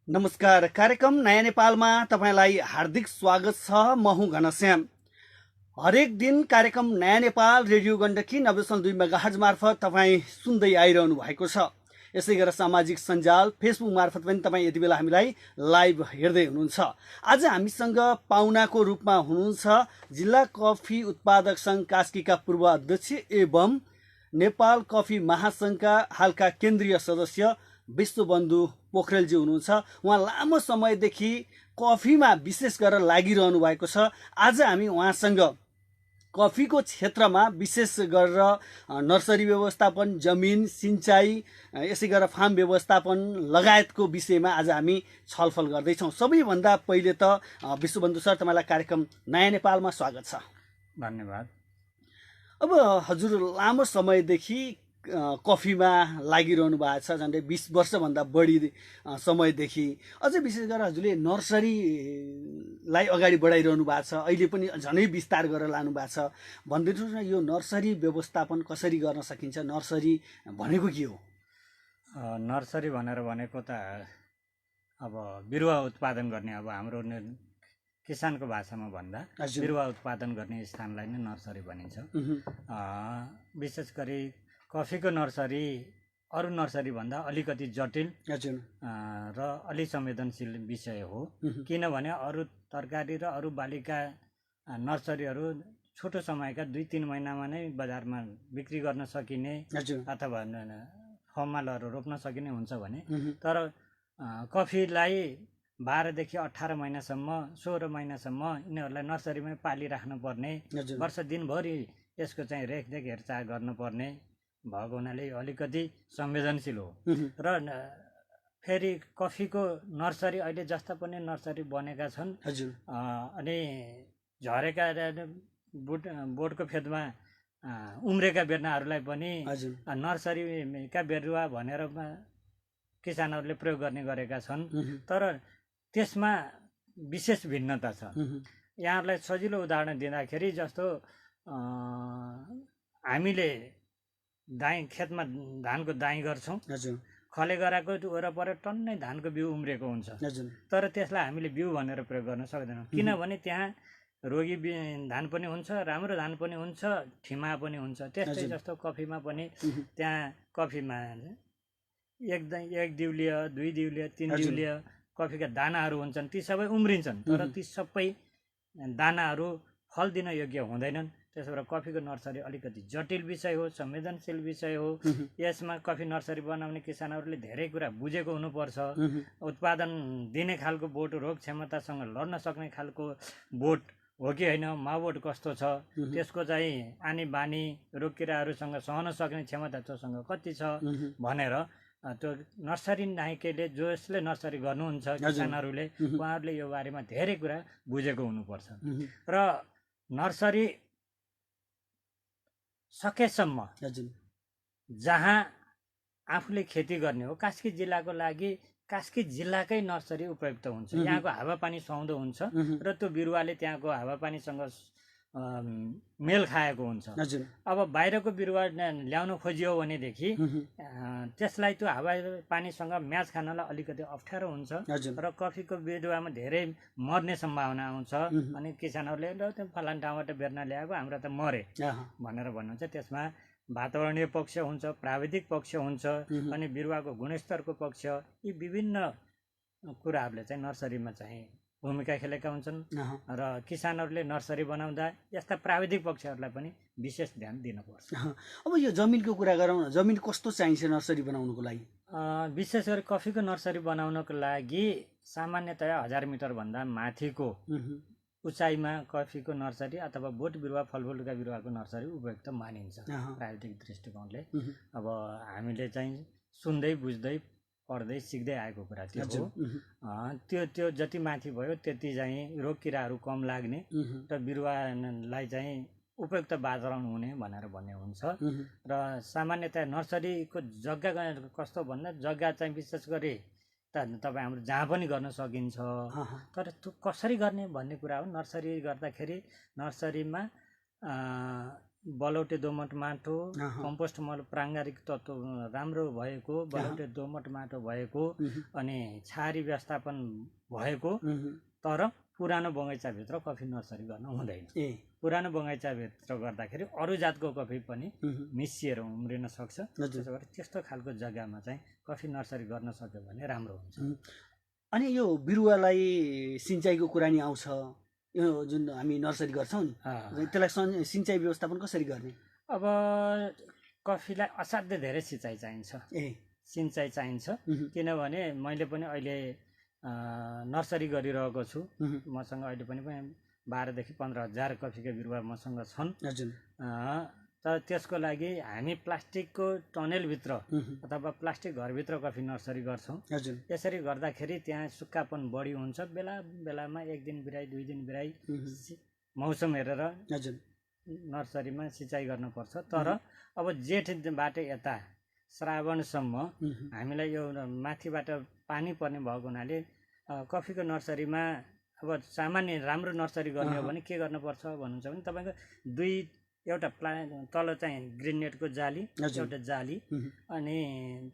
नमस्कार। कार्यक्रम नयाँ नेपालमा तपाईँलाई हार्दिक स्वागत छ। म हुँ घनश्याम। हरेक दिन कार्यक्रम नयाँ नेपाल रेडियो गण्डकी 90.2 मेगाहर्ज मार्फत तपाईँ सुन्दै आइरहनु भएको छ। यसै गरेर सामाजिक सञ्जाल फेसबुक मार्फत पनि तपाईँ यति बेला हामीलाई लाइभ हेर्दै हुनुहुन्छ। आज हामीसँग पाहुनाको रूपमा हुनुहुन्छ जिल्ला कफी उत्पादक सङ्घ कास्कीका पूर्व अध्यक्ष एवं नेपाल कफी महासङ्घका हालका केन्द्रीय सदस्य विश्वबन्धु पोखरेलजी हुनुहुन्छ। उहाँ लामो समयदेखि कफीमा विशेष गरेर लागिरहनु भएको छ। आज हामी उहाँसँग कफीको क्षेत्रमा विशेष गरेर नर्सरी व्यवस्थापन, जमिन, सिँचाइ, यसै गरेर फार्म व्यवस्थापन लगायतको विषयमा आज हामी छलफल गर्दैछौँ। सबैभन्दा पहिले त विश्वबन्धु सर, तपाईँलाई कार्यक्रम नयाँ नेपालमा स्वागत छ। धन्यवाद। अब हजुर लामो समयदेखि कफीमा लागिरहनु भएको छ, झन्डै 20 वर्षभन्दा बढी समयदेखि। अझै विशेष गरेर हजुरले नर्सरीलाई अगाडि बढाइरहनु भएको छ, अहिले पनि झनै विस्तार गरेर लानु भएको छ। भनिदिनुहोस् न, यो नर्सरी व्यवस्थापन कसरी गर्न सकिन्छ? नर्सरी भनेको के हो? नर्सरी भनेको त अब बिरुवा उत्पादन गर्ने, अब हाम्रो किसानको भाषामा भन्दा बिरुवा उत्पादन गर्ने स्थानलाई नै नर्सरी भनिन्छ। विशेष गरी कफीको नर्सरी अरू नर्सरी भन्दा अलिकति जटिल र अलि संवेदनशील विषय हो। किनभने अरू तरकारी र अरू बालीका नर्सरीहरू छोटो समयका 2-3 महिनामा नै बजारमा बिक्री गर्न सकिने अथवा फर्मलहरू रोप्न सकिने हुन्छ भने, तर कफीलाई 12 देखि 18 महिनासम्म, 16 महिनासम्म यिनीहरूलाई नर्सरीमै पालिराख्नु पर्ने, वर्ष दिनभरि यसको चाहिँ रेखदेख हेरचाह गर्नुपर्ने भएको हुनाले अलिकति संवेदनशील हो। र फेरि कफीको नर्सरी अहिले जस्ता पनि नर्सरी बनेका छन्। अनि झरेका बोटको फेदमा उम्रेका बिरुवाहरूलाई पनि नर्सरीका बिरुवा भनेर किसानहरूले प्रयोग गर्ने गरेका छन्। तर त्यसमा विशेष भिन्नता छ। यहाँहरूलाई सजिलो उदाहरण दिँदाखेरि, जस्तो हामीले खेतमा धानको दाइँ गर्छौँ, खले गराको वरपर टन्नै धानको बिउ उम्रेको हुन्छ, तर त्यसलाई हामीले बिउ भनेर प्रयोग गर्न सक्दैनौँ। किनभने त्यहाँ रोगी धान पनि हुन्छ, राम्रो धान पनि हुन्छ, ठिमा पनि हुन्छ। त्यस्तै जस्तो कफीमा पनि त्यहाँ कफीमा 1 दिउलीय, 2 दिउलीय, 3 दिउलीय कफीका दानाहरू हुन्छन्। ती सबै उम्रिन्छन्, तर ती सबै दानाहरू फल दिन योग्य हुँदैनन्। त्यसो भएर कफीको नर्सरी अलिकति जटिल विषय हो, संवेदनशील विषय हो। यसमा कफी नर्सरी बनाउने किसानहरूले धेरै कुरा बुझेको हुनुपर्छ। उत्पादन दिने खालको बोट, रोग क्षमतासँग लड्न सक्ने खालको बोट हो कि होइन, माउबोट कस्तो छ, त्यसको चाहिँ आनी बानी, रोग किराहरूसँग सहन सक्ने क्षमता त्योसँग कति छ भनेर त्यो नर्सरी नायकले, जसले नर्सरी गर्नुहुन्छ, किसानहरूले, उहाँहरूले यो बारेमा धेरै कुरा बुझेको हुनुपर्छ। र नर्सरी सकेसम्म जहाँ आफूले खेती गर्ने हो, कास्की जिल्लाको लागि कास्की जिल्लाकै नर्सरी उपयुक्त हुन्छ। यहाँको हावापानी सुहाउँदो हुन्छ र त्यो बिरुवाले त्यहाँको हावापानीसँग मेल खाएको हुन्छ। अब बाहिरको बिरुवा ल्याउन खोजियो भनेदेखि त्यसलाई त्यो हावापानीसँग म्याच खानलाई अलिकति अप्ठ्यारो हुन्छ र कफीको बिरुवामा धेरै मर्ने सम्भावना आउँछ। अनि किसानहरूले त्यो फलान ठाउँबाट बेर्ना ल्याएको, हाम्रो त मरे भनेर भन्नुहुन्छ। त्यसमा वातावरणीय पक्ष हुन्छ, प्राविधिक पक्ष हुन्छ, अनि बिरुवाको गुणस्तरको पक्ष, यी विभिन्न कुराहरूले चाहिँ नर्सरीमा चाहिँ भूमिका खेलेका हुन्छन्। र किसानहरूले नर्सरी बनाउँदा यस्ता प्राविधिक पक्षहरूलाई पनि विशेष ध्यान दिनुपर्छ। अब यो जमिनको कुरा गरौँ न। जमिन कस्तो चाहिन्छ नर्सरी बनाउनुको लागि? विशेष गरी कफीको नर्सरी बनाउनको लागि सामान्यतया 1000 मिटरभन्दा माथिको उचाइमा कफीको नर्सरी अथवा बोट बिरुवा, फलफुलका बिरुवाको नर्सरी उपयुक्त मानिन्छ प्राविधिक दृष्टिकोणले। अब हामीले चाहिँ सुन्दै बुझ्दै पढ्दै सिक्दै आएको कुरा त्यो हो। त्यो जति माथि भयो त्यति चाहिँ रोग किराहरू कम लाग्ने र बिरुवालाई चाहिँ उपयुक्त वातावरण हुने भनेर भन्ने हुन्छ। र सामान्यतया नर्सरीको जग्गा कस्तो भन्दा, जग्गा चाहिँ विशेष गरी तपाईँ हाम्रो जहाँ पनि गर्न सकिन्छ, तर त्यो कसरी गर्ने भन्ने कुरा हो। नर्सरी गर्दाखेरि नर्सरीमा बलौटे दोमट माटो, कम्पोस्ट मल, प्राङ्गारिक तत्त्व राम्रो भएको, बलौटे दोमट माटो भएको, अनि छारी व्यवस्थापन भएको, तर पुरानो बगैँचाभित्र कफी नर्सरी गर्न हुँदैन। पुरानो बगैँचाभित्र गर्दाखेरि अरू जातको कफी पनि मिसिएर उम्रिन सक्छ। त्यसो गरी त्यस्तो खालको जग्गामा चाहिँ कफी नर्सरी गर्न सक्यो भने राम्रो हुन्छ। अनि यो बिरुवालाई सिँचाइको कुरा नि आउँछ, यो जुन हामी नर्सरी गर्छौँ नि त्यसलाई सिँचाइ व्यवस्थापन कसरी गर्ने? अब कफीलाई असाध्यै धेरै सिँचाइ चाहिन्छ, सिँचाइ चाहिन्छ। किनभने मैले पनि अहिले नर्सरी गरिरहेको छु। मसँग अहिले पनि 12,000 देखि 15,000 कफीका बिरुवा मसँग छन्। तर त्यसको लागि हामी प्लास्टिकको टनेलभित्र अथवा प्लास्टिक घरभित्र कफी नर्सरी गर्छौँ। यसरी गर्दाखेरि त्यहाँ सुक्खापन बढी हुन्छ। बेला बेलामा 1 दिन बिराई 2 दिन बिराई मौसम हेरेर नर्सरीमा सिँचाइ गर्नुपर्छ। तर अब जेठबाट यता श्रावणसम्म हामीलाई यो माथिबाट पानी पर्ने भएको हुनाले कफीको नर्सरीमा अब सामान्य राम्रो नर्सरी गर्ने हो भने के गर्नुपर्छ भन्नुहुन्छ भने तपाईँको एउटा तल चाहिँ ग्रिन नेटको जाली, एउटा जाली, अनि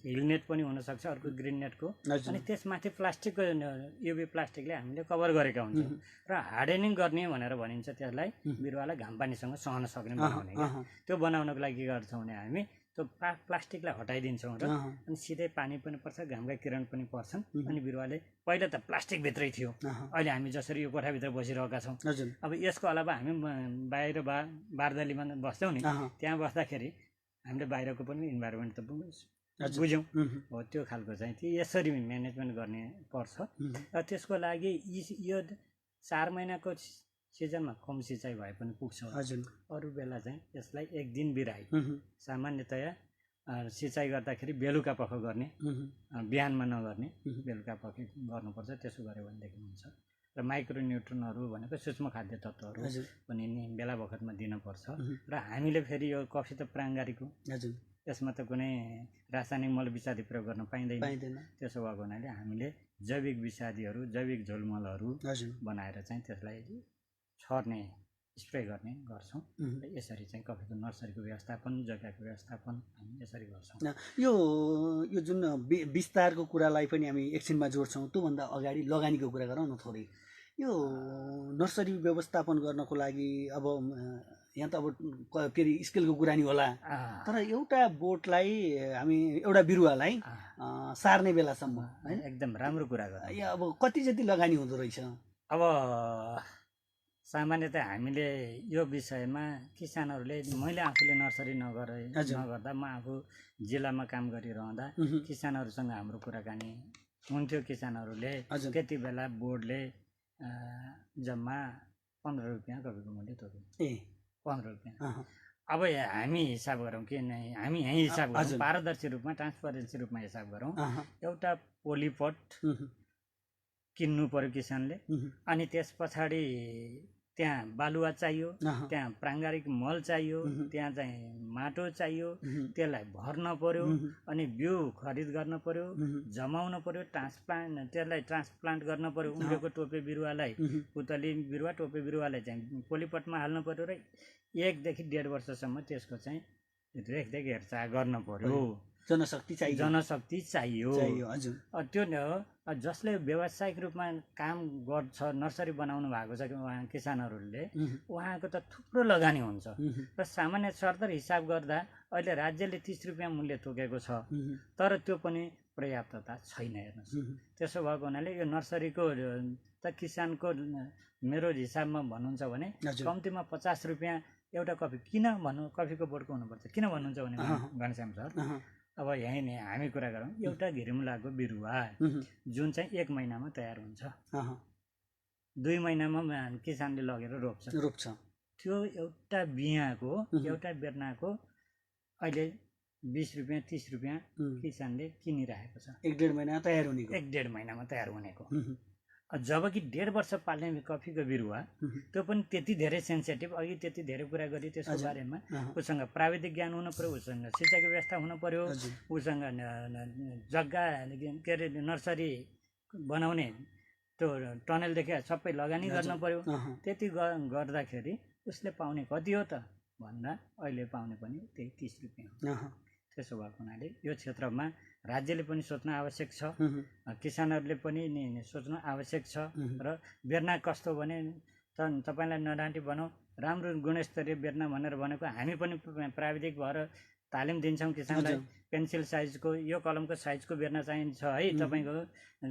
हिल नेट पनि हुनसक्छ अर्को ग्रिन नेटको, अनि त्यसमाथि प्लास्टिकको युभी प्लास्टिकले हामीले कभर गरेका हुन्छौँ। र हार्डेनिङ गर्ने भनेर भनिन्छ त्यसलाई, बिरुवालाई घाम पानीसँग सहन सक्ने बनाउने। त्यो बनाउनको लागि के गर्छौँ भने हामी त्यो प्लास्टिकलाई हटाइदिन्छौँ र अनि सिधै पानी पनि पर्छ, घामका किरण पनि पर्छन्। अनि बिरुवाले पहिला त प्लास्टिकभित्रै थियो, अहिले हामी जसरी यो कोठाभित्र बसिरहेका छौँ। अब यसको अलावा हामी बाहिर बारदलीमा बस्छौँ नि, त्यहाँ बस्दाखेरि हामीले बाहिरको पनि इन्भाइरोमेन्ट त बुझ्यौँ। हो त्यो खालको चाहिँ यसरी म्यानेजमेन्ट गर्ने पर्छ। र त्यसको लागि यो 4 महिनाको सिजनमा कम सिँचाइ भए पनि पुग्छ। अरू बेला चाहिँ यसलाई 1 दिन बिराई सामान्यतया सिँचाइ गर्दाखेरि बेलुका पख गर्ने, बिहानमा नगर्ने, बेलुका पख गर्नुपर्छ। त्यसो गऱ्यो भनेदेखि हुन्छ। र माइक्रो न्युट्रनहरू भनेको सूक्ष्म खाद्य तत्त्वहरू पनि बेला बखतमा दिनुपर्छ। र हामीले फेरि यो कफी त प्राङ्गारिक हो, यसमा त कुनै रासायनिक मल विषादी प्रयोग गर्न पाइँदैन। त्यसो भएको हुनाले हामीले जैविक विषादीहरू, जैविक झोलमलहरू बनाएर चाहिँ त्यसलाई छर्ने, स्प्रे गर्ने गर्छौँ। र यसरी चाहिँ कफीको नर्सरीको व्यवस्थापन, जग्गाको व्यवस्थापन हामी यसरी गर्छौँ। यो जुन विस्तारको कुरालाई पनि हामी एकछिनमा जोड्छौँ। त्योभन्दा अगाडि लगानीको कुरा गरौँ न थोरै। यो नर्सरी व्यवस्थापन गर्नको लागि अब यहाँ त अब के अरे स्केलको कुरा नि होला, तर एउटा बोटलाई हामी एउटा बिरुवालाई सार्ने बेलासम्म एकदम राम्रो कुरा गर्छ। अब कति जति लगानी हुँदो रहेछ? अब सामान्यतः हामीले यो विषयमा किसानहरूले, मैले आफूले नर्सरी नगर्दा म आफू जिल्लामा काम गरिरहँदा किसानहरूसँग हाम्रो कुराकानी हुन्थ्यो। किसानहरूले त्यति बेला बोर्डले जम्मा 15 रुपियाँ कफीको मूल्य तोक्यो। 15 रुपियाँ। अब हामी हिसाब गरौँ कि हामी यहीँ हिसाब गरौँ, पारदर्शी रूपमा, ट्रान्सपरेन्सी रूपमा हिसाब गरौँ। एउटा पोलिपट किन्नु पर्यो किसानले, अनि त्यस पछाडि त्यहाँ बालुवा चाहियो, त्यहाँ प्राङ्गारिक मल चाहियो, त्यहाँ चाहिँ माटो चाहियो, त्यसलाई भर्न पर्यो, अनि बिउ खरिद गर्न पर्यो, जमाउन पर्यो, त्यसलाई ट्रान्सप्लान्ट गर्न पर्यो। उम्रेको टोपे बिरुवालाई, पुतली बिरुवा, टोपे बिरुवालाई चाहिँ पोलिपटमा हाल्नु पर्यो र 1 देखि 1.5 वर्षसम्म त्यसको चाहिँ रेखदेख हेरचाह गर्न पर्यो। जनशक्ति चाहियो। त्यो जसले व्यावसायिक रूपमा काम गर्छ, नर्सरी बनाउनु भएको छ किसानहरूले, उहाँको त थुप्रो लगानी हुन्छ। र सामान्य सरदर हिसाब गर्दा अहिले राज्यले 30 रुपियाँ मूल्य तोकेको छ, तर त्यो पनि पर्याप्तता छैन हेर्नुहोस्। त्यसो भएको हुनाले यो नर्सरीको त किसानको मेरो हिसाबमा भन्नुहुन्छ भने कम्तीमा 50 रुपियाँ एउटा कफी किन भन्नु, कफीको बोटको हुनुपर्छ। किन भन्नुहुन्छ भने घनश्याम सर, अब यहीँ नै हामी कुरा गरौँ, एउटा घिरिमुलाको बिरुवा जुन चाहिँ 1 महिनामा तयार हुन्छ, 2 महिनामा किसानले लगेर रोप्छ। त्यो एउटा बियाको, एउटा बेर्नाको अहिले 20 रुपियाँ 30 रुपियाँ किसानले किनिरहेको छ। 1.5 महिना तयार हुनेको। 1.5 महिनामा तयार हुनेको। जबकि 1.5 वर्ष पाल्ने कफीको बिरुवा त्यो पनि त्यति धेरै सेन्सिटिभ, अघि त्यति धेरै कुरा गरी त्यसको बारेमा उसँग प्राविधिक ज्ञान हुनु पर्यो, उसँग सिँचाइको व्यवस्था हुनु पर्यो, उसँग जग्गा के अरे नर्सरी बनाउने त्यो टनलदेखि सबै लगानी गर्न पर्यो। त्यति गर्दाखेरि उसले पाउने कति हो त? भन्दा अहिले पाउने पनि त्यही 30 रुपियाँ हो। अहँ, त्यसो भएको हुनाले यो क्षेत्रमा राज्यले पनि सोच्न आवश्यक छ, उहुँ, किसानहरूले पनि सोच्नु आवश्यक छ। र बेर्ना कस्तो भने तपाईँलाई नडाँटी भनौँ, राम्रो गुणस्तरीय बेर्ना भनेर भनेको हामी पनि प्राविधिक भएर तालिम दिन्छौँ किसानलाई। पेन्सिल साइजको यो कलमको साइजको बेर्ना चाहिन्छ है, तपाईँको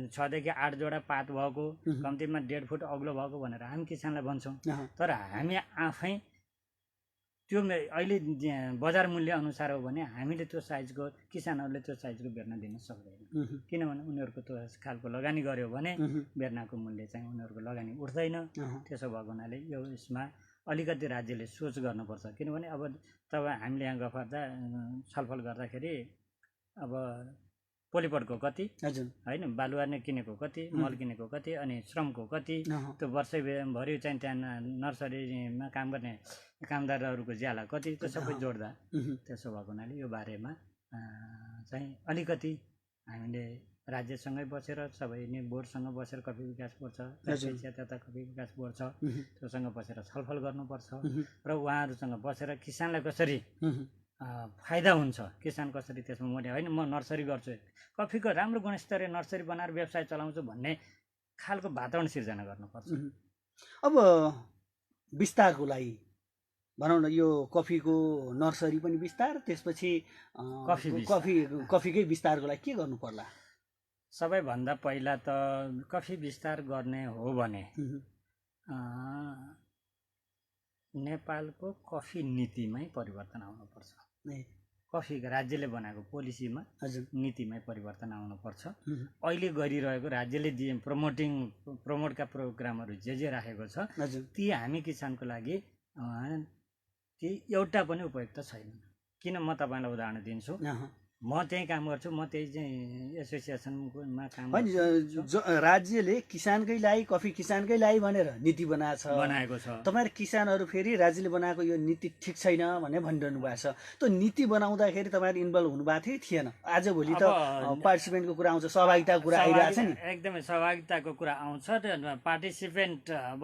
6 देखि 8 जोडा पात भएको, कम्तीमा 1.5 फुट अग्लो भएको भनेर हामी किसानलाई भन्छौँ। तर हामी आफै त्यो अहिले बजार मूल्य अनुसार हो भने हामीले त्यो साइजको, किसानहरूले त्यो साइजको बेर्ना दिन सक्दैन, किनभने उनीहरूको त्यो खालको लगानी गर्यो भने बेर्नाको मूल्य चाहिँ उनीहरूको लगानी उठ्दैन। त्यसो भएको हुनाले यो यसमा अलिकति राज्यले सोच गर्नुपर्छ। किनभने अब तपाईँ हामीले यहाँ गफ गर्दा छलफल गर्दाखेरि अब पोलिपटको कति होइन, बालुवा नै किनेको कति, मल किनेको कति, अनि श्रमको कति, त्यो वर्षैभरि चाहिँ त्यहाँ नर्सरीमा काम गर्ने कामदारहरूको ज्याला कति, त्यो सबै जोड्दा त्यसो भएको हुनाले यो बारेमा चाहिँ अलिकति हामीले राज्यसँगै बसेर सबै नै बोर्डसँग बसेर कफी विकास बोर्ड छ, तथा कफी विकास बोर्ड छ, त्योसँग बसेर छलफल गर्नुपर्छ र उहाँहरूसँग बसेर किसानलाई कसरी फाइदा हुन्छ, किसान कसरी त्यसमा मैले होइन म नर्सरी गर्छु, कफीको राम्रो गुणस्तरीय नर्सरी बनाएर व्यवसाय चलाउँछु भन्ने खालको वातावरण सिर्जना गर्नुपर्छ। अब विस्तारको लागि भनौँ न, यो कफीको नर्सरी पनि विस्तार, त्यसपछि कफीकै विस्तारको लागि के गर्नु पर्ला? सबैभन्दा पहिला त कफी विस्तार गर्ने हो भने नेपालको कफी नीतिमै परिवर्तन आउनुपर्छ। कफी राज्यले बनाएको पोलिसीमा नीतिमै परिवर्तन आउनुपर्छ। अहिले गरिरहेको राज्यले प्रमोटका प्रोग्रामहरू जे राखेको छ ती हामी किसानको लागि ती एउटा पनि उपयुक्त छैन। किन म तपाईँलाई उदाहरण दिन्छु, म त्यही काम गर्छु, म त्यही चाहिँ एसोसिएसनमा काम गर्छु। राज्यले किसानकै लागि कफी किसानकै लागि भनेर नीति बनाएको छ। तपाईहरु किसानहरू फेरि राज्यले बनाएको यो नीति ठिक छैन भनेर भनिरहनु भएको छ। त्यो नीति बनाउँदाखेरि तपाईँहरू इन्भल्भ हुनुभएको थियो थिएन? आजभोलि त पार्टिसिपेन्टको कुरा आउँछ, सहभागिताको कुरा आइरहेछ नि। एकदमै सहभागिताको कुरा आउँछ। पार्टिसिपेन्ट अब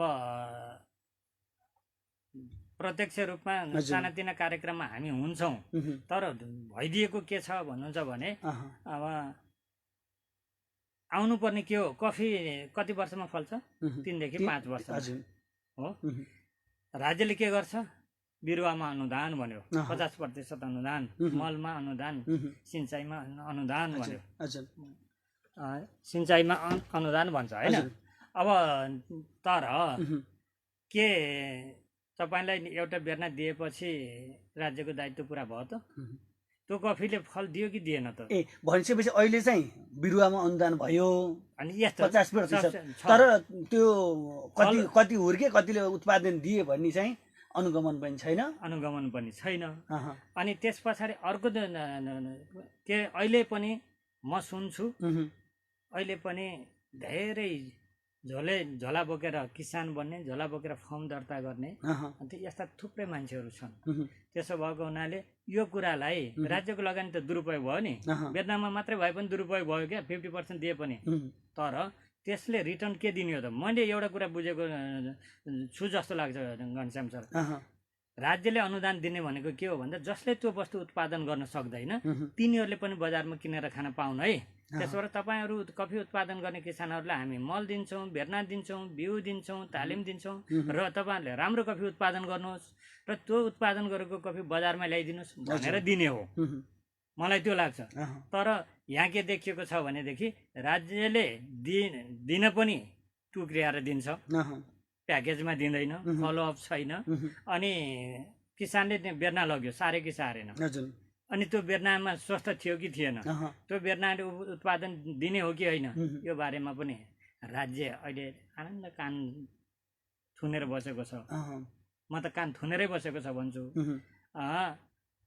प्रत्यक्ष रूपमा सानातिना कार्यक्रममा हामी हुन्छौँ, तर भइदिएको के छ भन्नुहुन्छ भने अब आउनुपर्ने के हो, कफी कति वर्षमा फल्छ? 3 देखि 5 वर्ष हो। राज्यले के गर्छ? बिरुवामा अनुदान भन्यो, 50% अनुदान, मलमा अनुदान, सिँचाइमा अनुदान भन्यो, सिँचाइमा अनुदान भन्छ होइन। अब तर के तपाईलाई एउटा बेर्ना दिएपछि राज्यको दायित्व पुरा भयो त? त्यो कफीले फल दियो कि दिएन त? भनिसकेपछि अहिले चाहिँ बिरुवामा अनुदान भयो अनि यस्तो 50%, तर त्यो कति हुर्के कतिले उत्पादन दिए भन्ने चाहिँ अनुगमन पनि छैन। अनि त्यस पछाडि अर्को के अहिले पनि म सुन्छु, अहिले पनि धेरै झोला बोकेर किसान बन्ने, झोला बोकेर फर्म दर्ता गर्ने यस्ता थुप्रै मान्छेहरू छन्। त्यसो भएको हुनाले यो कुरालाई राज्यको लगानी त दुरुपयोग भयो नि, बेर्नामा मात्रै भए पनि दुरुपयोग भयो क्या, 50% दिए पनि। तर त्यसले रिटर्न के दिने हो त? मैले एउटा कुरा बुझेको छु जस्तो लाग्छ घनश्याम सर, राज्यले अनुदान दिने भनेको के हो भन्दा जसले त्यो वस्तु उत्पादन गर्न सक्दैन तिनीहरूले पनि बजारमा किनेर खान पाउन् है। त्यसबाट तपाईहरू कफी उत्पादन गर्ने किसानहरूलाई हामी मल दिन्छौँ, बेर्ना दिन्छौँ, बिउ दिन्छौँ, तालिम दिन्छौँ र तपाईँहरूले राम्रो कफी उत्पादन गर्नुहोस् र त्यो उत्पादन गरेको कफी बजारमा ल्याइदिनुहोस् भनेर दिने हो, मलाई त्यो लाग्छ। तर यहाँ के देखिएको छ भनेदेखि राज्यले दिन पनि टुक्रिएर दिन्छ, प्याकेजमा दिँदैन, फलोअप छैन, अनि किसानले बेर्ना लग्यो सारे कि सारेन, अनि त्यो बेर्नामा स्वस्थ थियो कि थिएन, त्यो बेर्नाले उत्पादन दिने हो कि होइन, यो बारेमा पनि राज्य अहिले आनन्द कान थुनेर बसेको छ। म त कान थुनेरै बसेको छ भन्छु।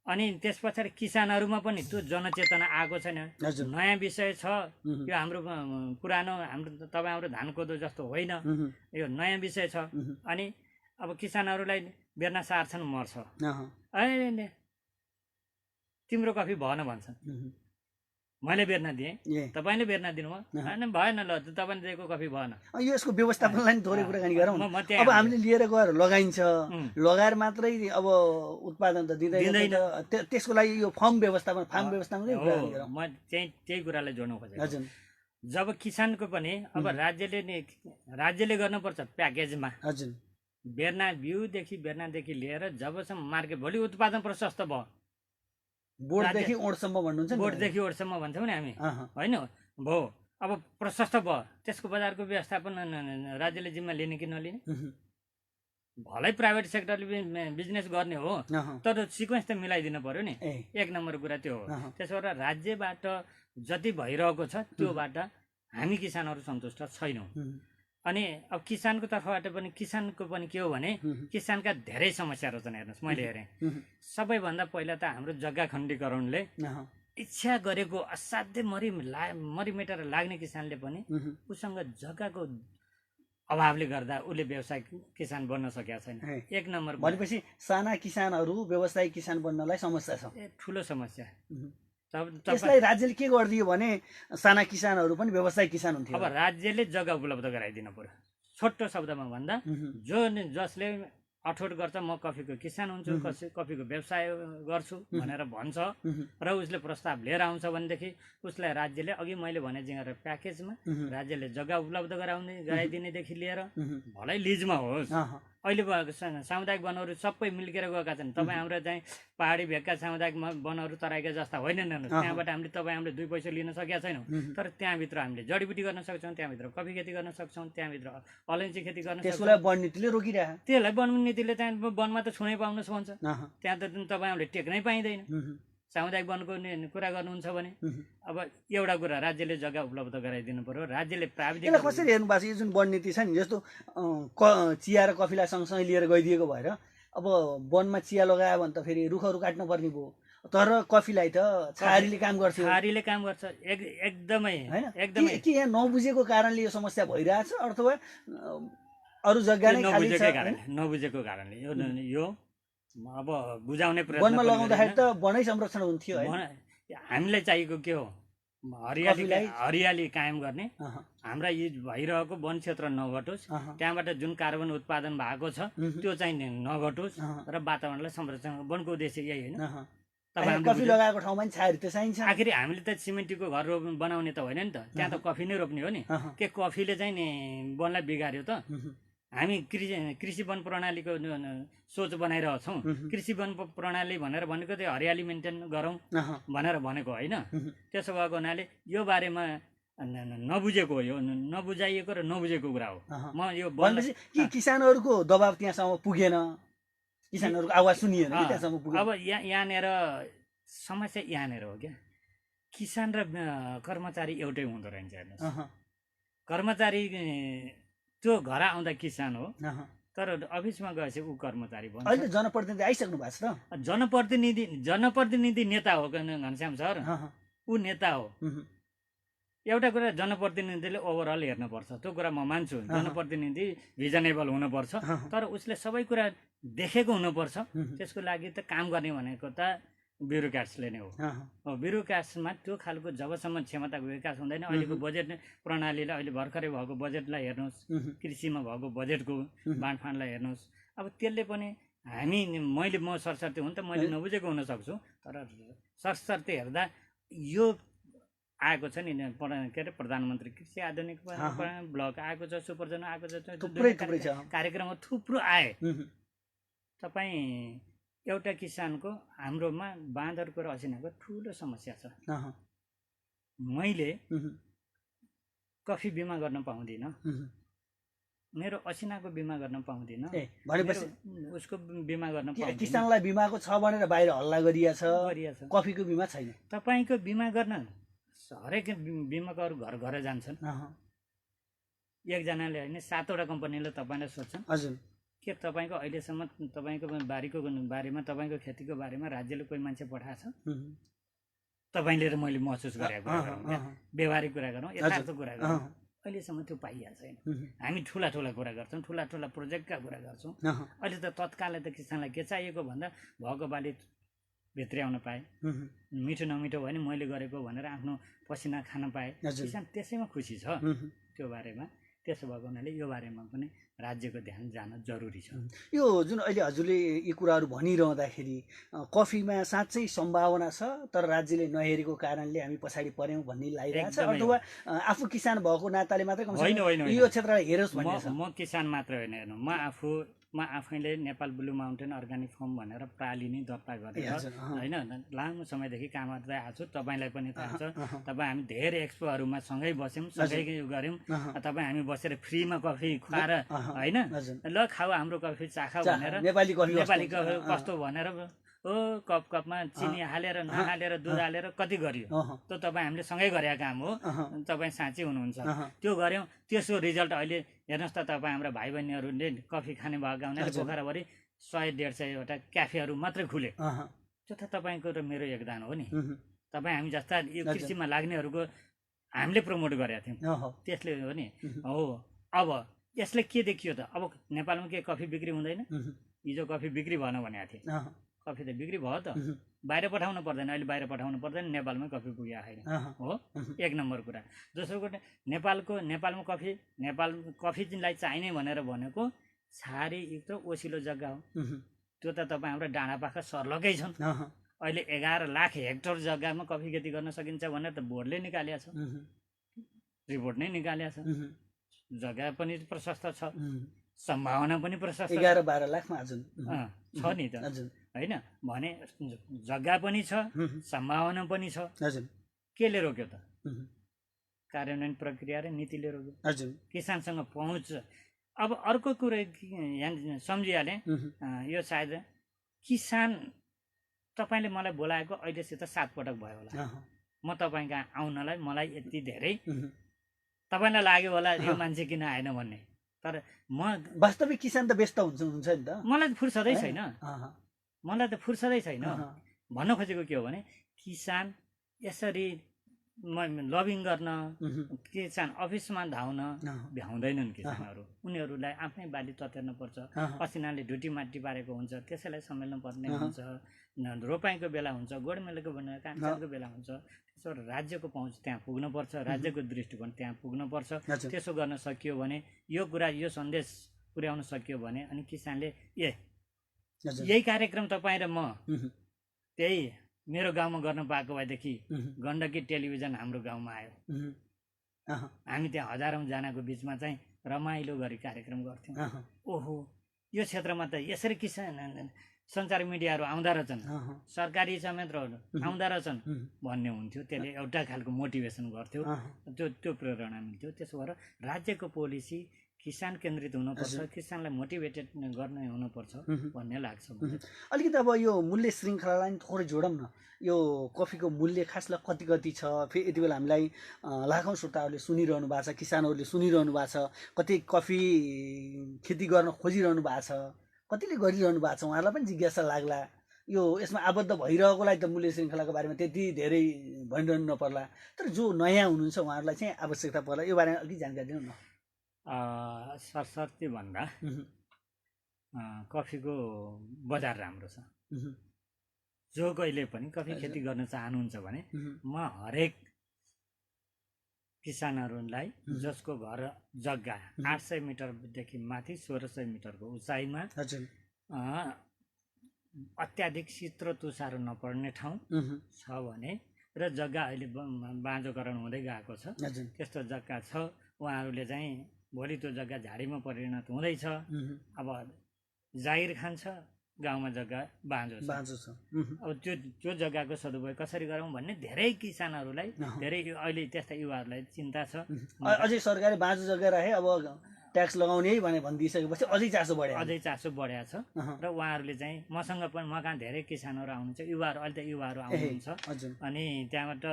अनि त्यस पछाडि किसानहरूमा पनि त्यो जनचेतना आएको छैन। नयाँ विषय छ यो, हाम्रो पुरानो तपाईँ हाम्रो धान कोदो जस्तो होइन, यो नयाँ विषय छ। अनि अब किसानहरूलाई बेर्ना सार्छन्, मर्छ, तिम्रो कफी भएन भन्छन्। मैले बेर्ना दिएँ, ए तपाईँले बेर्ना दिनुभयो, अनि भएन, ल तपाईँले दिएको कफी भएन। यो यसको व्यवस्थापनलाई नि थोरै कुराकानी गरौँ न। म त्यहाँ अब हामीले लिएर गएर लगाइन्छ, लगाएर मात्रै अब उत्पादन त दिँदैन, त्यसको लागि यो फार्म व्यवस्थापनकै कुराकानी गरौँ। म त्यही कुरालाई जोड्नु खोजेको। हजुर जब किसानको पनि अब राज्यले गर्नुपर्छ प्याकेजमा, हजुर बेर्नादेखि लिएर जबसम्म मार्केट, भोलि उत्पादन प्रशस्त भयो, बोर्डदेखि ओडसम्म भन्नुहुन्छ नि, बोर्डदेखि ओडसम्म भन्छौँ नि हामी, होइन भयो, अब प्रशस्त भयो, त्यसको बजारको व्यवस्थापन राज्यले जिम्मा लिने कि नलिने? भलै प्राइभेट सेक्टरले बिजनेस गर्ने हो, तर सिक्वेन्स त मिलाइदिनु पर्यो नि। एक नम्बर कुरा त्यो हो। त्यसो भएर राज्यबाट जति भइरहेको छ त्योबाट हामी किसानहरू सन्तुष्ट छैनौँ। अनि अब किसानको तर्फबाट पनि किसानको पनि के हो भने किसानका धेरै समस्याहरू छन्। हेर्नुहोस्, मैले हेरेँ सबैभन्दा पहिला त हाम्रो जग्गा खण्डीकरणले इच्छा गरेको असाध्यै मरिमेटेर लाग्ने किसानले पनि उसँग जग्गाको अभावले गर्दा उसले व्यवसायिक किसान बन्न सकेका छैन। एक नम्बर भनेपछि साना किसानहरू व्यवसायिक किसान बन्नलाई समस्या छ, ठुलो समस्या। त्यसलाई राज्यले के गरिदियो भने साना किसानहरू पनि व्यवसायिक किसान हुन्थ्यो। अब राज्यले जग्गा उपलब्ध गराइदिनु पर्यो। छोटो शब्दमा भन्दा जसले अठोट गर्छ म कफीको किसान हुन्छु, कफीको व्यवसाय गर्छु भनेर भन्छ र उसले प्रस्ताव लिएर आउँछ भनेदेखि उसलाई राज्यले अघि मैले भने जिङ्गर प्याकेजमा राज्यले जग्गा उपलब्ध गराइदिनेदेखि लिएर भलै लिजमा होस्। अहिले सामुदायिक वनहरू सबै मिल्केर गएका छन्। तपाईँ हाम्रो चाहिँ पहाडी भेगका सामुदायिक वनहरू तराईका जस्ता होइनन्। त्यहाँबाट हामीले 2 पैसा लिन सकेका छैनौँ, तर त्यहाँभित्र हामीले जडीबुटी गर्न सक्छौँ, त्यहाँभित्र कफी खेती गर्न सक्छौँ, त्यहाँभित्र अलैँची खेती गर्न सक्छौँ। त्यसलाई वन नीतिले रोकिरहेको, त्यसलाई वन नीतिले चाहिँ वनमा त छुनै पाउनुहोस् भन्छ, त्यहाँ त तपाईँ हामीले टेक्नै पाइँदैन। सामुदायिक वनको कुरा गर्नुहुन्छ भने अब एउटा कुरा राज्यले जग्गा उपलब्ध गराइदिनु पर्यो। राज्यले प्राविधिक यसलाई कसरी हेर्नु भएको छ? यो जुन वन नीति छ नि, जस्तो चिया र कफीलाई सँगसँगै लिएर गइदिएको भएर अब वनमा चिया लगायो भने त फेरि रुखहरू काट्नु पर्ने भयो, तर कफीलाई त छारीले काम गर्छ। एकदमै होइन, एकदमै के यहाँ नबुझेको कारणले यो समस्या भइरहेछ अथवा अरू जग्गा नै खाली छ? नबुझेको कारणले यो अब बुझाउने प्रयत्न। वनमा लगाउँदाखेरि त वनै संरक्षण हुन्थ्यो। हामीलाई चाहिएको के हो? हरियाली कायम गर्ने, हाम्रा यी भइरहेको वन क्षेत्र नघटोस्, त्यहाँबाट जुन कार्बन उत्पादन भएको छ त्यो चाहिँ नघटोस् र वातावरणलाई संरक्षण। वनको उद्देश्य यही होइन। कफी लगाएको ठाउँमा छारी त चाहिन्छ। आखिर हामीले त सिमेन्टको घर बनाउने त होइन नि त, त्यहाँ त कफी नै रोप्ने हो नि। के कफीले चाहिँ नि वनलाई बिगार्यो त? हामी कृषि वन प्रणालीको सोच बनाइरहेछौँ। कृषि वन प्रणाली भनेर भनेको त्यो हरियाली मेन्टेन गरौँ भनेर भनेको होइन। त्यसो भएको हुनाले यो बारेमा नबुझेको हो, यो नबुझाइएको र नबुझेको कुरा हो। म यो भनेपछि कि किसानहरूको दबाब त्यहाँसम्म पुगेन, किसानहरूको आवाज सुनिएन कि त्यहाँसम्म पुगेन। अब यहाँनिर समस्या यहाँनिर हो क्या, किसान र कर्मचारी एउटै हुँदो रहेछ। हेर्नुहोस्, कर्मचारी त्यो घर आउँदा किसान हो, तर अफिसमा गएपछि ऊ कर्मचारी बन्छ। अहिले जनप्रतिनिधि आइसक्नु भएको छ त। जनप्रतिनिधि नेता हो घनश्याम सर, ऊ नेता हो। एउटा कुरा जनप्रतिनिधिले ओभरअल हेर्नुपर्छ, त्यो कुरा म मान्छु। जनप्रतिनिधि भिजनेबल हुनुपर्छ, तर उसले सबै कुरा देखेको हुनुपर्छ। त्यसको लागि त काम गर्ने भनेको त ब्युरोक्राट्सले नै हो। ब्युरोक्राट्समा त्यो खालको जबसम्म क्षमताको विकास हुँदैन। अहिलेको बजेट प्रणालीलाई, अहिले भर्खरै भएको बजेटलाई हेर्नुहोस्, कृषिमा भएको बजेटको बाँडफाँडलाई हेर्नुहोस्। अब त्यसले पनि म सरसर्ती हुन त मैले नबुझेको हुन सक्छु, तर सरसर्ती हेर्दा यो आएको छ नि, के अरे प्रधानमन्त्री कृषि आधुनिक ब्लक आएको छ, सुपरजन आएको छ, कार्यक्रमहरू थुप्रो आए। तपाईँ एउटा किसानको हाम्रोमा बाँदरको र असिनाको ठुलो समस्या छ। मैले कफी बिमा गर्न पाउँदिनँ, मेरो असिनाको बिमा गर्न पाउँदिनँ, भनेपछि उसको बिमा गर्न पाउँदिनँ। किसानलाई बिमाको छ भनेर बाहिर हल्ला गरिया छ, कफीको बिमा छैन। तपाईँको बिमा गर्न हरेक बिमाकोहरू घर घर जान्छन्। एकजनाले होइन 7वटा कम्पनीले तपाईँलाई सोध्छन्, हजुर के तपाईँको अहिलेसम्म तपाईँको बारीको बारेमा, तपाईँको खेतीको बारेमा राज्यले कोही मान्छे पठाएको छ? तपाईँले र मैले महसुस गरेको कुरा गरौँ, व्यवहारिक कुरा गरौँ, यथार्थ कुरा गरौँ, अहिलेसम्म त्यो पाइहाल्छ छैन। हामी ठुला कुरा गर्छौँ, ठुला प्रोजेक्टका कुरा गर्छौँ। अहिले त तत्कालै त किसानलाई के चाहिएको भन्दा भएको बाली भित्र्याउन पाए, मिठो नमिठो भयो भने मैले गरेको भनेर आफ्नो पसिना खान पाए, हजुर। किसान त्यसैमा खुसी छ। त्यो बारेमा त्यसो भएको हुनाले यो बारेमा पनि राज्यको ध्यान जान जरुरी छ। यो जुन अहिले हजुरले यी कुराहरू भनिरहँदाखेरि कफीमा साँच्चै सम्भावना छ, तर राज्यले नहेरेको कारणले हामी पछाडि पर्यौँ भन्ने लागिरहेको छ, एकदमै अथवा आफू किसान भएको नाताले मात्रै होइन, होइन, होइन। यो क्षेत्रलाई हेरोस् भन्ने छ? म किसान मात्र होइन, हेर्नु, म आफैले Nepal blue mountain organic form भनेर प्रालिनी दर्ता गरेर होइन लामो समयदेखि काम गर्दै आएको छु। तपाईँलाई पनि थाहा छ, तपाईँ हामी धेरै एक्सपोहरूमा सँगै बस्यौँ, सँगै गऱ्यौँ। तपाईँ हामी बसेर फ्रीमा कफी खुवाएर होइन ल खाऊ हाम्रो कफी चाखाऊ भनेर, नेपाली कफी कस्तो भनेर कपमा चिनी हालेर नहालेर दुध हालेर कति गरियो। त्यो तपाईँ हामीले सँगै गरेका काम हो, तपाईँ साँच्चै हुनुहुन्छ। त्यो गऱ्यौँ, त्यसको रिजल्ट अहिले हेर्नुहोस् त, तपाईँ हाम्रा भाइ बहिनीहरूले कफी खाने भएका हुनाले पोखराभरि 100-150वटा क्याफेहरू मात्रै खुले। त्यो त तपाईँको र मेरो योगदान हो नि। तपाईँ हामी जस्ता यो कृषिमा लाग्नेहरूको हामीले प्रमोट गरेका थियौँ, त्यसले हो नि। हो, अब यसले के देखियो त, अब नेपालमा के कफी बिक्री हुँदैन? हिजो कफी बिक्री भएन भनेको थिएँ, कफी त बिक्री भयो त। बाहिर पठाउनु पर्दैन, अहिले बाहिर पठाउनु पर्दैन, नेपालमै कफी पुगेको छैन हो, एक नम्बर कुरा। दोस्रो कुरा, नेपालमा कफीलाई चाहिने भनेर भनेको छहारी युक्त ओसिलो जग्गा हो। त्यो त तपाईँ हाम्रो डाँडापाखा सर्लकै छन्। अहिले 11 लाख हेक्टर जग्गामा कफी खेती गर्न सकिन्छ भनेर त बोर्डले निकालेको छ, रिपोर्ट नै निकालेको छ। जग्गा पनि प्रशस्त छ, सम्भावना पनि प्रशस्त 11-12 लाखमा छ नि त होइन भने, जग्गा पनि छ, सम्भावना पनि छ। केले रोक्यो त? कार्यान्वयन प्रक्रिया र नीतिले रोक्यो। किसानसँग पहुँच। अब अर्को कुरा यहाँ सम्झिहालेँ, यो सायद किसान तपाईँले मलाई बोलाएको अहिलेसित 7 पटक भयो होला। म तपाईँ कहाँ आउनलाई मलाई यति धेरै तपाईँलाई लाग्यो होला यो मान्छे किन आएन भन्ने, तर म वास्तविक किसान त व्यस्त हुन्छ नि त। मलाई त फुर्सदै छैन, भन्न खोजेको के हो भने, किसान यसरी लबिङ गर्न, किसान अफिसमा धाउन भ्याउँदैनन् किसानहरू। उनीहरूलाई आफ्नै बाली ततेर्न पर्छ, पसिनाले ढुटी माटी पारेको हुन्छ, त्यसैलाई सम्हाल्नु पर्ने हुन्छ, रोपाइँको बेला हुन्छ, गोडमेलको भनेर कामको बेला हुन्छ। त्यसो राज्यको पहुँच त्यहाँ पुग्न पर्छ, राज्यको दृष्टिकोण त्यहाँ पुग्न पर्छ। त्यसो गर्न सकियो भने, यो कुरा यो सन्देश पुर्याउन सकियो भने, अनि किसानले यही कार्यक्रम तपाईँ र म त्यही मेरो गाउँमा गर्न पाएको भएदेखि गण्डकी टेलिभिजन हाम्रो गाउँमा आयो, हामी त्यहाँ हजारौँ जनाको बिचमा चाहिँ रमाइलो गरी कार्यक्रम गर्थ्यौँ। ओहो, यो क्षेत्रमा त यसरी किसान सञ्चार मिडियाहरू आउँदा रहेछन्, सरकारी समेतहरू आउँदा रहेछन् भन्ने हुन्थ्यो। त्यसले एउटा खालको मोटिभेसन गर्थ्यो, त्यो प्रेरणा मिल्थ्यो। त्यसो भएर राज्यको पोलिसी किसान केन्द्रित हुनुपर्छ, किसानलाई मोटिभेटेड गर्ने हुनुपर्छ भन्ने लाग्छ। अलिकति अब यो मूल्य श्रृङ्खलालाई थोरै जोडौँ न। यो कफीको मूल्य खासलाई कति छ? फेरि यति बेला हामीलाई लाखौँ श्रोताहरूले सुनिरहनु भएको छ, किसानहरूले सुनिरहनु भएको छ, कति कफी खेती गर्न खोजिरहनु भएको छ, कतिले गरिरहनु भएको छ, उहाँहरूलाई पनि जिज्ञासा लाग्ला। यो यसमा आबद्ध भइरहेकोलाई त मूल्य श्रृङ्खलाको बारेमा त्यति धेरै भनिरहनु नपर्ला, तर जो नयाँ हुनुहुन्छ उहाँहरूलाई चाहिँ आवश्यकता पर्ला, यो बारेमा अलिक जानकारी दिनु न। सरसर्ती भन्दा कफीको बजार राम्रो छ। जो कहिले पनि कफी खेती गर्न चाहनुहुन्छ भने म हरेक किसानहरूलाई जसको घर जग्गा 800 मिटरदेखि माथि 1600 मिटरको उचाइमा अत्याधिक शीत र तुषारो नपर्ने ठाउँ छ भने र जग्गा अहिले बाँझोकरण हुँदै गएको छ, त्यस्तो जग्गा छ, उहाँहरूले चाहिँ भोलि त्यो जग्गा झाडीमा परिणत हुँदैछ। अब जागिर खान्छ, गाउँमा जग्गा बाँझो छ। अब त्यो जग्गाको सदुपयोग कसरी गरौँ भन्ने धेरै किसानहरूलाई, धेरै अहिले त्यस्ता युवाहरूलाई चिन्ता छ। अझै सरकारले बाँझो जग्गा राखे, अब ट्याक्स लगाउने है भनिदिइसकेपछि अझै चासो बढेको छ। र उहाँहरूले चाहिँ मसँग पनि, म कहाँ धेरै किसानहरू आउनुहुन्छ, युवाहरू, अहिले त युवाहरू आउनुहुन्छ, अनि त्यहाँबाट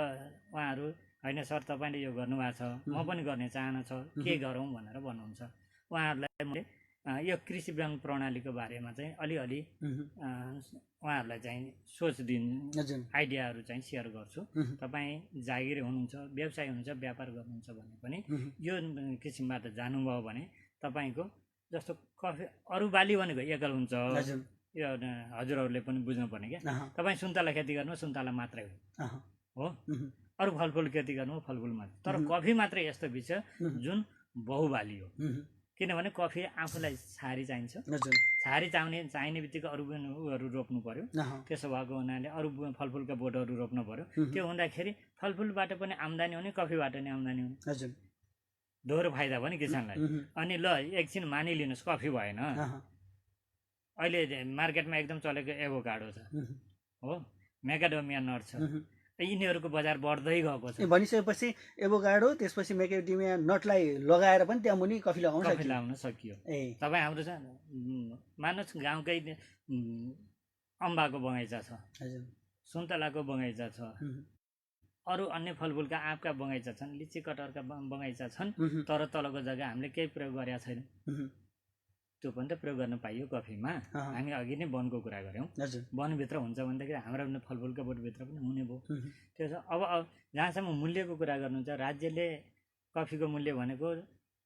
उहाँहरू होइन सर तपाईँले यो गर्नुभएको छ, म पनि गर्ने चाहना छ, के गरौँ भनेर भन्नुहुन्छ। उहाँहरूलाई मैले यो कृषि ब्याङ्क प्रणालीको बारेमा चाहिँ अलिअलि उहाँहरूलाई चाहिँ सोच आइडियाहरू चाहिँ सेयर गर्छु। तपाईँ जागिर हुनुहुन्छ, व्यवसाय हुनुहुन्छ, व्यापार गर्नुहुन्छ भने पनि यो किसिमबाट जानुभयो भने तपाईँको जस्तो कफी अरू बाली भनेको एकल हुन्छ, यो हजुरहरूले पनि बुझ्नुपर्ने क्या। तपाईँ सुन्तला खेती गर्नु, सुन्तला मात्रै हो। अरू फलफुल खेती गर्नु फलफुल मात्र। तर कफी मात्र यस्तो विषय जुन बहुबाली हो। किनभने कफी आफूलाई छहारी चाहिन्छ, छहारी चाहिने बित्तिकै अरू उहरू रोप्नु पर्यो। त्यसो भएको हुनाले अरू फलफुलका बोटहरू रोप्नु पर्यो। त्यो हुँदाखेरि फलफुलबाट पनि आम्दानी हुने, कफीबाट नि आम्दानी हुने, दोहोरो फाइदा भयो नि किसानलाई। अनि ल एकछिन मानिलिनुहोस् कफी भएन, अहिले मार्केटमा एकदम चलेको एभोकाडो छ हो, म्याकाडेमिया नट छ, यिनीहरूको बजार बढ्दै गएको छ। भनिसकेपछि एभोकाडो त्यसपछि म्याकाडेमिया नटलाई लगाएर पनि त्यहाँ मुनि कफी लगाउन सकियो। तपाईँ हाम्रो छ मानोस् गाउँकै अम्बाको बगैँचा छ, सुन्तलाको बगैँचा छ, अरू अन्य फलफुलका आँपका बगैँचा छन्, लिची कटहरका बगैँचा छन्, तर तलको जग्गा हामीले केही प्रयोग गरेका छैनौँ। त्यो पनि त प्रयोग गर्न पाइयो कफीमा। हामी अघि नै वनको कुरा गऱ्यौँ, वनभित्र हुन्छ भनेदेखि हाम्रो फलफुलका बोटभित्र पनि हुने भयो। त्यसो अब जहाँसम्म मूल्यको कुरा गर्नुहुन्छ, राज्यले कफीको मूल्य भनेको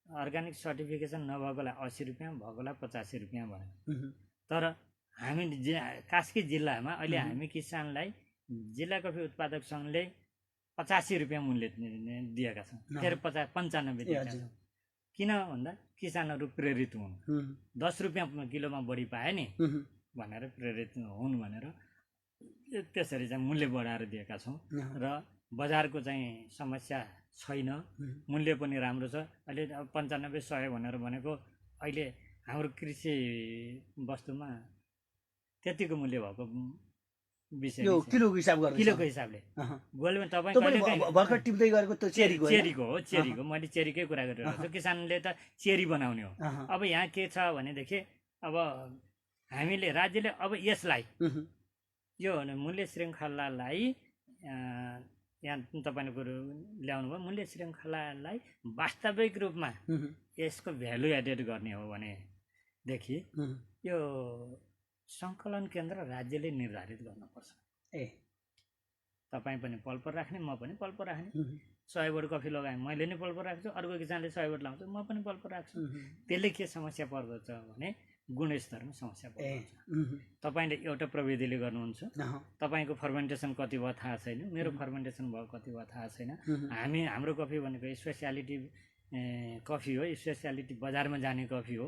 अर्ग्यानिक सर्टिफिकेसन नभएकोलाई 80 रुपियाँ, भएकोलाई 85 रुपियाँ भन्यो। तर हामी कास्की जिल्लामा अहिले हामी किसानलाई जिल्ला कफी उत्पादक सङ्घले 85 रुपियाँ मूल्य दिएका छौँ, फेरि 95 दिएका छौँ। किन भन्दा किसानहरू प्रेरित हुन्, 10 रुपियाँ किलोमा बढी पाए नि भनेर प्रेरित हुन् भनेर त्यसरी चाहिँ मूल्य बढाएर दिएका छौँ। र बजारको चाहिँ समस्या छैन, मूल्य पनि राम्रो छ। अहिले 95-100 भनेर भनेको अहिले हाम्रो कृषि वस्तुमा त्यतिको मूल्य भएको विषय किलोको हिसाबले गोल्डमा तपाईँ भर्खर टिप्दै गरेको त्यो चेरीको हो, चेरीको मैले चेरीकै कुरा गरिरहेको छु। किसानले त चेरी बनाउने हो। अब यहाँ के छ भनेदेखि अब हामीले राज्यले अब यसलाई यो मूल्य श्रृङ्खलालाई यहाँ तपाईँले कुरो ल्याउनु भयो, मूल्य श्रृङ्खलालाई वास्तविक रूपमा यसको भ्यालु एडेड गर्ने हो भनेदेखि यो सङ्कलन केन्द्र राज्यले निर्धारित गर्नुपर्छ। तपाईँ पनि पल्पर राख्ने, म पनि पल्पर राख्ने, 100 बोट कफी लगाएँ मैले नै पल्पर राख्छु, अर्को किसानले 100 बोट लाउँछ, म पनि पल्पर राख्छु। त्यसले के समस्या पर्दछ भने गुणस्तरमा समस्या पर्दछ। तपाईँले एउटा प्रविधिले गर्नुहुन्छ, तपाईँको फर्मेन्टेसन कति भयो थाहा छैन, मेरो फर्मेन्टेसन भयो कति भयो थाहा छैन। हाम्रो कफी भनेको स्पेसियालिटी कफी हो, स्पेसियालिटी बजारमा जाने कफी हो,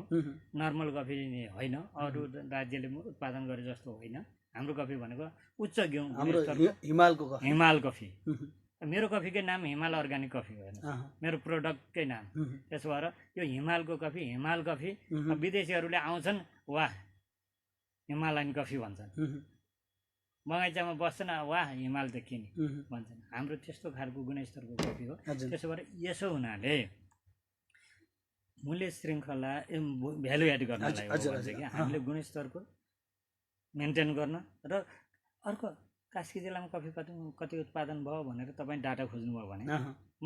नर्मल कफी होइन, अरू राज्यले उत्पादन गरे जस्तो होइन। हाम्रो कफी भनेको उच्च हिमाल कफी। मेरो कफीकै नाम हिमाल अर्ग्यानिक कफी हो, मेरो प्रोडक्टकै नाम। त्यसो भएर यो हिमाल कफी विदेशीहरूले आउँछन्, वाह हिमालयन कफी भन्छन्, बगैँचामा बस्छन्, वाह हिमाल त किने भन्छन्। हाम्रो त्यस्तो खालको गुणस्तरको कफी हो। त्यसो भएर यसो हुनाले मूल्य श्रृङ्खला भ्यालु एड गर्नलाई हो भने कि हामीले गुणस्तरको मेन्टेन गर्न। र अर्को कास्की जिल्लामा कफी कति उत्पादन भयो भनेर तपाईँ डाटा खोज्नुभयो भने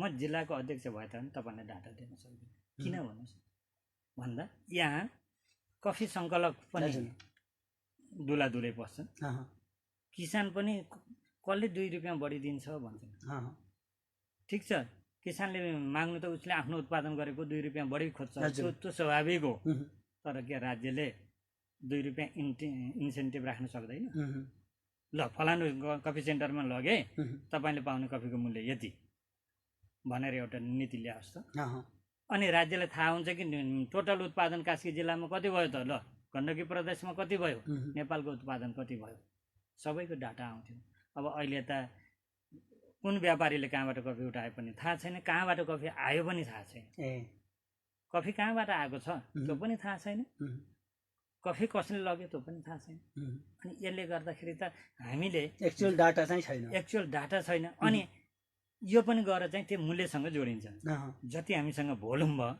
म जिल्लाको अध्यक्ष भए तापनि तपाईँलाई डाटा दिन सक्दिनँ। किन भन्नुहोस् भन्दा यहाँ कफी सङ्कलक पनि दुलादुलै पस्छन्, किसान पनि कसले 2 रुपियाँ बढी दिन्छ भन्छन्। ठिक छ, किसानले माग्नु त उसले आफ्नो उत्पादन गरेको 2 रुपियाँ बढी खोज्छ, त्यो स्वाभाविक हो। तर के राज्यले 2 रुपियाँ इन्सेन्टिभ राख्न सक्दैन? ल फलानु कफी सेन्टरमा लगे तपाईँले पाउने कफीको मूल्य यति भनेर एउटा नीति ल्याओस् त। अनि राज्यलाई थाहा हुन्छ कि टोटल उत्पादन कास्की जिल्लामा कति भयो त, ल गण्डकी प्रदेशमा कति भयो, नेपालको उत्पादन कति भयो, सबैको डाटा आउँथ्यो। अब अहिले त कुन व्यापारीले कहाँबाट कफी उठाए पनि थाहा छैन, कहाँबाट कफी आयो पनि थाहा छैन, कफी कहाँबाट आएको छ त्यो पनि थाहा छैन, कफी कसले लग्यो त्यो पनि थाहा छैन। अनि यसले गर्दाखेरि त हामीले एक्चुअल डाटा छैन। अनि यो पनि गएर चाहिँ त्यो मूल्यसँग जोडिन्छ। जति हामीसँग भोल्युम भयो,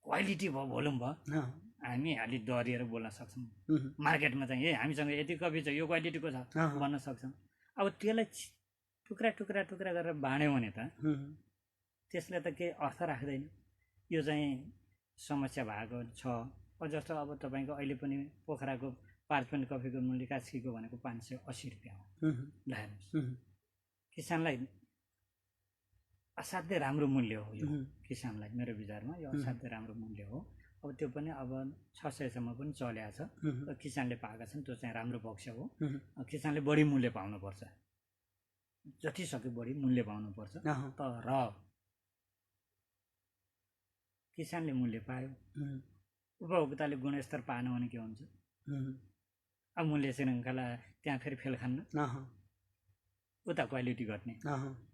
क्वालिटी भयो, भोल्युम भयो, हामी अलि डरिएर बोल्न सक्छौँ। मार्केटमा चाहिँ ए हामीसँग यति कफी छ, यो क्वालिटीको छ भन्न सक्छौँ। अब त्यसलाई टुक्रा टुक्रा टुक्रा गरेर बाँड्यौँ भने त त्यसले त केही अर्थ राख्दैन। यो चाहिँ समस्या भएको छ। जस्तो अब तपाईँको अहिले पनि पोखराको पार्चमेन्ट कफीको मूल्य कास्कीको भनेको 580 रुपियाँ हो। हेर्नुहोस्, किसानलाई असाध्यै राम्रो मूल्य हो यो। किसानलाई मेरो विचारमा यो असाध्यै राम्रो मूल्य हो। अब त्यो पनि अब 600 सम्म पनि चलेको छ, किसानले पाएका छन्, त्यो चाहिँ राम्रो पक्ष हो। किसानले बढी मूल्य पाउनुपर्छ। जति सक्यो बढी मूल्य पाउनुपर्छ। तर किसानले मूल्य पायो, उपभोक्ताले गुणस्तर पाएन भने के हुन्छ? अब मूल्य श्रृङ्खला त्यहाँ फेरि फेल खान्न, उता क्वालिटी घट्ने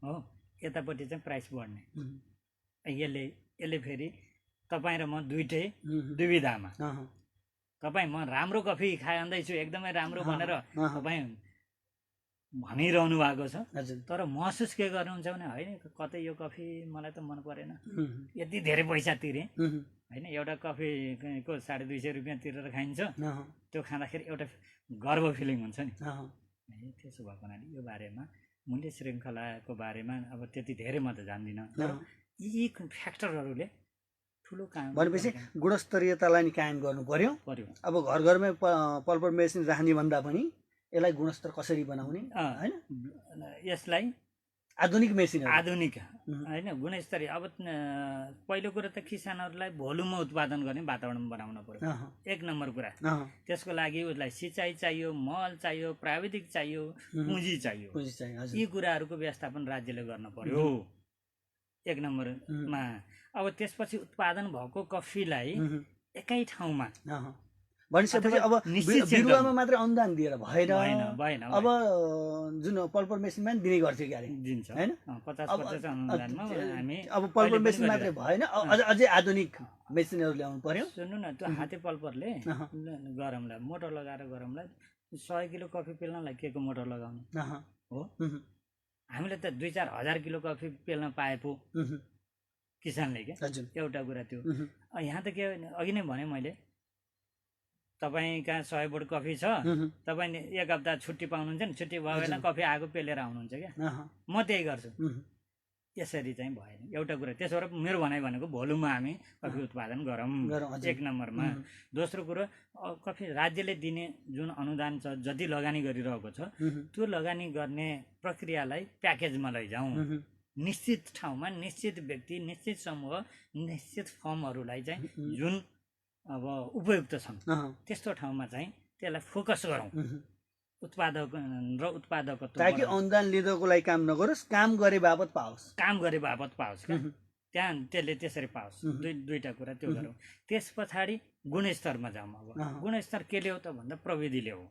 हो, यतापट्टि चाहिँ प्राइस बढ्ने। यसले फेरि तपाईँ र म दुइटै दुविधामा। तपाईँ म राम्रो कफी खाँदैछु एकदमै राम्रो भनेर तपाईँ भनिरहनु भएको छ, तर महसुस के गर्नुहुन्छ भने होइन कतै यो कफी मलाई त मन परेन, यति धेरै पैसा तिरेँ होइन, एउटा कफीको 250 रुपियाँ तिरेर खाइन्छ, त्यो खाँदाखेरि एउटा गर्व फिलिङ हुन्छ नि। त्यसो भएको हुनाले यो बारेमा मूल्य श्रृङ्खलाको बारेमा अब त्यति धेरै म त जान्दिनँ, तर यी फ्याक्टरहरूले ठुलो काम भनेपछि गुणस्तरीयतालाई नि कायम गर्नु पर्यो। अब घर घरमै पल्पर मेसिन राख्ने भन्दा पनि यसलाई गुणस्तर कसरी बनाउने हैन, यसलाई आधुनिक मेसिन आधुनिक हैन गुणस्तरीय। अब पहिलो कुरा त किसानहरूलाई भोलुममा उत्पादन गर्ने वातावरण बनाउन पर्यो, एक नम्बर कुरा। त्यसको लागि उसलाई सिँचाइ चाहियो, मल चाहियो, प्राविधिक चाहियो, पुँजी चाहियो। यी कुराहरूको व्यवस्थापन राज्यले गर्न पर्यो एक नम्बरमा। अब त्यसपछि उत्पादन भएको कफीलाई एकै ठाउँमा भनिसकेपछि अब बिरुवामा मात्रै अनुदान दिएर भएन। अब जुन पल्पर मेसिनमा नि दिने गर्थ्यो क्यारे दिन्छ हैन, 50% अनुदानमा हामी अब पल्पर मेसिन मात्रै भएन, अझै आधुनिक मेसिनहरू ल्याउनु पर्यो। सुन्नु न, त्यो हाते पल्परले गरमलाई मोटर लगाएर गरमलाई 100 किलो कफी पेल्नलाई के को मोटर लगाउनु हो? हामीले त 2-4 हजार किलो कफी पेल्न पाए पो किसानले के एउटा कुरा त्यो। यहाँ त के अघि नै भने मैले, तपाईँ कहाँ 100 बोट कफी छ, तपाईँ 1 हप्ता छुट्टी पाउनुहुन्छ नि, छुट्टी भयो भने कफी आगो पेलेर आउनुहुन्छ क्या। म त्यही गर्छु। यसरी चाहिँ भएन एउटा कुरा। त्यसो भएर मेरो भनाइ भनेको भोलुममा हामी कफी उत्पादन गरौँ एक नम्बरमा। दोस्रो कुरो, कफी राज्यले दिने जुन अनुदान छ, जति लगानी गरिरहेको छ, त्यो लगानी गर्ने प्रक्रियालाई प्याकेजमा लैजाउँ। निश्चित ठाउँमा निश्चित व्यक्ति, निश्चित समूह, निश्चित फर्महरूलाई चाहिँ जुन अब उपयुक्त छन् त्यस्तो ठाउँमा चाहिँ त्यसलाई फोकस गरौँ, उत्पादक र उत्पादकत्व, ताकि अनुदान लिँदाको लागि काम नगरोस्, काम गरे बापत पाओस्, काम गरे बापत पाओस् क्या, त्यहाँ त्यसले त्यसरी पाओस्। दुईटा कुरा त्यो गरौँ। त्यस पछाडि गुणस्तरमा जाउँ। अब गुणस्तर के ल्याऊ त भन्दा प्रविधिले हो।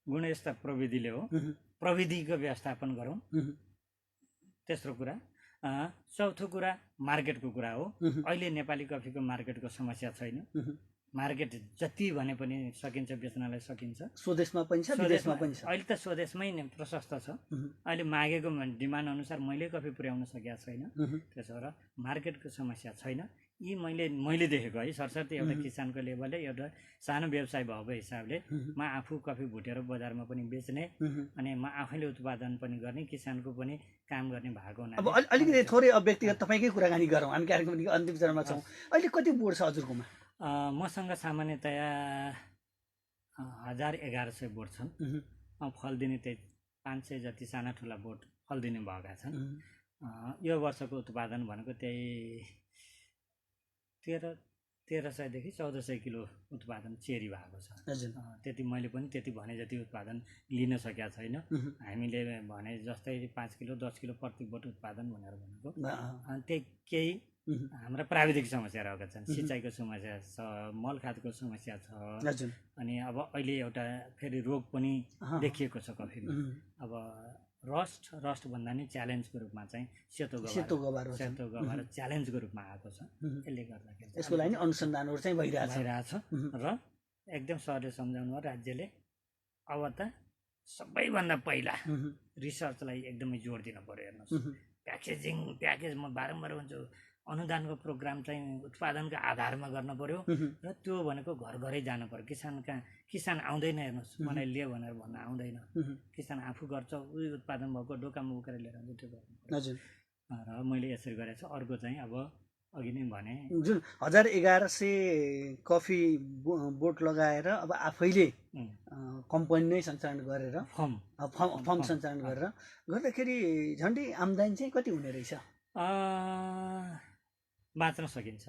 गुणस्तर प्रविधिले हो, प्रविधिको व्यवस्थापन गरौँ। तेस्रो कुरा। चौथो कुरा मार्केटको कुरा हो। अहिले नेपाली कफीको मार्केटको समस्या छैन। मार्केट जति भने पनि सकिन्छ, बेच्नलाई सकिन्छ। स्वदेशमा पनि छ, विदेशमा पनि छ। अहिले त स्वदेशमै प्रशस्त छ। अहिले मागेको डिमान्ड अनुसार मैले कफी पुर्याउन सकेको छैन। त्यसो भएर मार्केटको समस्या छैन। यी मैले देखेको है, सरसर्ती एउटा किसानको लेभलले, एउटा सानो व्यवसाय भएको हिसाबले म आफू कफी भुटेर बजारमा पनि बेच्ने अनि म आफैले उत्पादन पनि गर्ने, किसानको पनि काम गर्ने भएको हुनाले। अब अलिकति थोरै व्यक्तिगत तपाईँकै कुराकानी गरौँ, हामी कार्यक्रमको अन्तिम चरणमा छौँ। अहिले कति बोर्ड छ हजुरकोमा? मसँग सामान्यतया 1000-1100 बोट छन्। फल दिने त्यही 500 जति साना ठुला बोट फल दिने भएका छन्। यो वर्षको उत्पादन भनेको त्यही 1300 देखि 1400 किलो उत्पादन चेरी भएको छ। त्यति मैले पनि त्यति भने जति उत्पादन लिन सकेका छैन। हामीले भने जस्तै 5 किलो 10 किलो प्रति बोट उत्पादन भनेर भनेको। अनि त्यही केही हाम्रा प्राविधिक समस्या रहेका छन्। सिँचाइको समस्या छ, मल खादको समस्या छ, अनि अब अहिले एउटा फेरि रोग पनि देखिएको छ कफीमा। अब रस्ट भन्दा नि च्यालेन्जको रूपमा चाहिँ सेतो गभार च्यालेन्जको रूपमा आएको छ। यसले गर्दाखेरि यसको लागि अनुसन्धानहरू चाहिँ भइरहेछ र एकदम सरले सम्झाउनु भयो राज्यले अब त सबैभन्दा पहिला रिसर्चलाई एकदमै जोड दिन पर्यो। हेर्नुहोस्, प्याकेज म बारम्बार भन्छु, अनुदानको प्रोग्राम चाहिँ उत्पादनको आधारमा गर्न पर्यो र त्यो भनेको घर घरै जानु पर्यो। किसान आउँदैन, हेर्नुहोस् मलाई लियो भनेर भन्न आउँदैन। किसान आफू गर्छ, उही उत्पादन भएको डोकामा बोकेर लिएर आउँछ, त्यो गर्नु। र मैले यसरी गरेको छु। अर्को चाहिँ अब अघि नै भने जुन 1100 कफी बोट लगाएर अब आफैले कम्पनी नै सञ्चालन गरेर फर्म सञ्चालन गरेर गर्दाखेरि झन्डै आम्दानी चाहिँ कति हुने रहेछ? बाँच्न सकिन्छ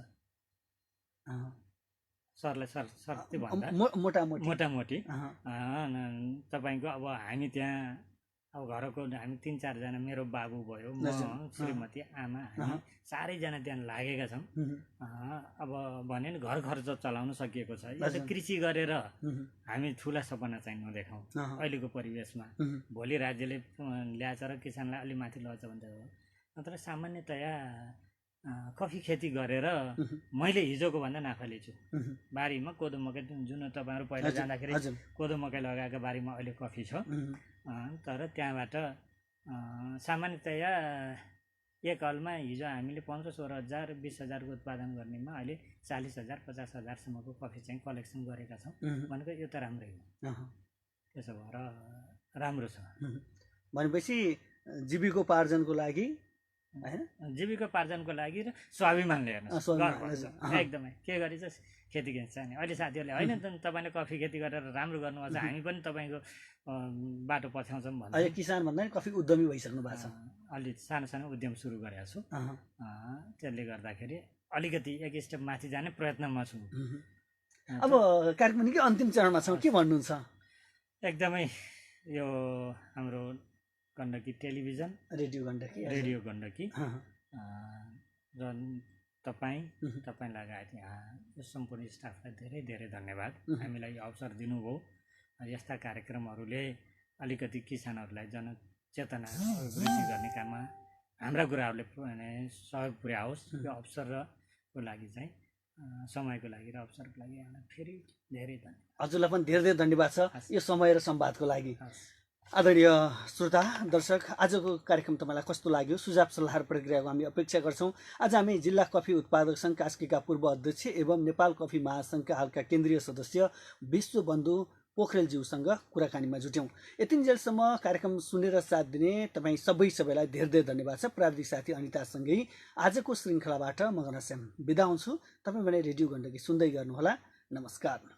सरलाई सर्ती भन्दा मोटामोटी तपाईँको अब हामी त्यहाँ अब घरको हामी 3-4 जना, मेरो बाबु भयो, म, श्रीमती, आमा, हामी सारैजना त्यहाँ लागेका छौँ। अब भन्यो नि घर खर्च चलाउन सकिएको छ। यो त कृषि गरेर हामी ठुला सपना चाहिँ नदेखाउँ अहिलेको परिवेशमा। भोलि राज्यले ल्याएछ र किसानलाई अलि माथि लग्छ भने हो, नत्र सामान्यतया कफी खेती गरेर मैले हिजोको भन्दा नाफा लिन्छु। बारीमा कोदो मकै, जुन तपाईँहरू पहिला जाँदाखेरि कोदो मकै लगाएको बारीमा अहिले कफी छ, तर त्यहाँबाट सामान्यतया एक हलमा हिजो हामीले 15-16 हजार 20 हजारको उत्पादन गर्नेमा अहिले 40,000 50 हजारसम्मको कफी चाहिँ कलेक्सन गरेका छौँ भनेको यो त राम्रै हो। त्यसो भएर राम्रो छ। भनेपछि जीविकोपार्जनको लागि जीविकोपार्जनको लागि र स्वाभिमानले हेर्नु एकदमै के गरी चाहिँ खेती गर्छ नि। अहिले साथीहरूले होइन तपाईँले कफी खेती गरेर राम्रो गर्नुपर्छ, हामी पनि तपाईँको बाटो पछ्याउँछौँ भन्दा किसान भन्दा कफी उद्यमी भइसक्नु भएको छ। अलि सानो सानो उद्यम सुरु गरेको छु। त्यसले गर्दाखेरि अलिकति एक स्टेप माथि जाने प्रयत्नमा छु। अब कार्यक्रम निकै अन्तिम चरणमा छौँ, के भन्नुहुन्छ? एकदमै यो हाम्रो गण्डकी टेलिभिजन, रेडियो गण्डकी र तपाईँ लगायत यहाँ सम्पूर्ण स्टाफलाई धेरै धेरै धन्यवाद। हामीलाई यो अवसर दिनुभयो। यस्ता कार्यक्रमहरूले अलिकति किसानहरूलाई जनचेतना वृद्धि गर्ने काममा हाम्रा कुराहरूले सहयोग पुर्याओस्। यो अवसरको लागि चाहिँ समयको लागि र अवसरको लागि हामीलाई फेरि धेरै धन्यवाद। हजुरलाई पनि धेरै धेरै धन्यवाद छ यो समय र संवादको लागि। आदरणीय श्रोता दर्शक, आजको कार्यक्रम तपाईँलाई कस्तो लाग्यो? सुझाव सल्लाह प्रक्रियाको हामी अपेक्षा गर्छौँ। आज हामी जिल्ला कफी उत्पादक सङ्घ कास्कीका पूर्व अध्यक्ष एवं नेपाल कफी महासङ्घका हालका केन्द्रीय सदस्य विश्वबन्धु पोखरेलज्यूसँग कुराकानीमा जुट्यौँ। यतिन्जेलसम्म कार्यक्रम सुनेर साथ दिने तपाईँ सबैलाई धेरै धेरै धन्यवाद छ। प्राविधिक साथी अनितासँगै आजको श्रृङ्खलाबाट म घनश्याम बिदा हुन्छु। तपाईँ भने रेडियो गण्डकी सुन्दै गर्नुहोला। नमस्कार।